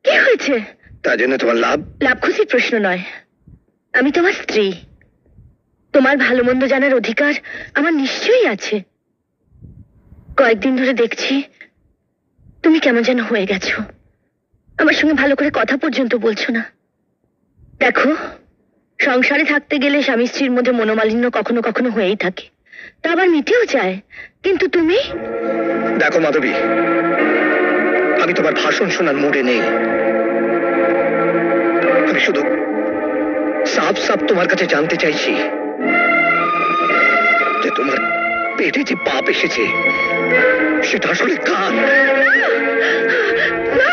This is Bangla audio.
কি হয়েছে? তার জন্য তোমার লাভ? লাভ খুশির প্রশ্ন নয়, আমি তোমার স্ত্রী। তোমার ভালো মন্দ জানার অধিকার আমার নিশ্চয়ই আছে। কয়েকদিন ধরে দেখছি তুমি কেমন যেন হয়ে গেছো, আমার সঙ্গে ভালো করে কথা পর্যন্ত বলছো না। দেখো, সংসারে থাকতে গেলে স্বামী স্ত্রীর মধ্যে মনোমালিন্য কখনো কখনো হয়েই থাকে, তা আবার মিটেও যায়। কিন্তু তুমি... দেখো মাধবী, আমি তোমার ভাষণ শোনার মুডে নেই। আমি শুধু সাফ সাফ তোমার কাছে জানতে চাইছি যে তোমার পেটে যে পাপ এসেছে সেটা আসলে কার? না,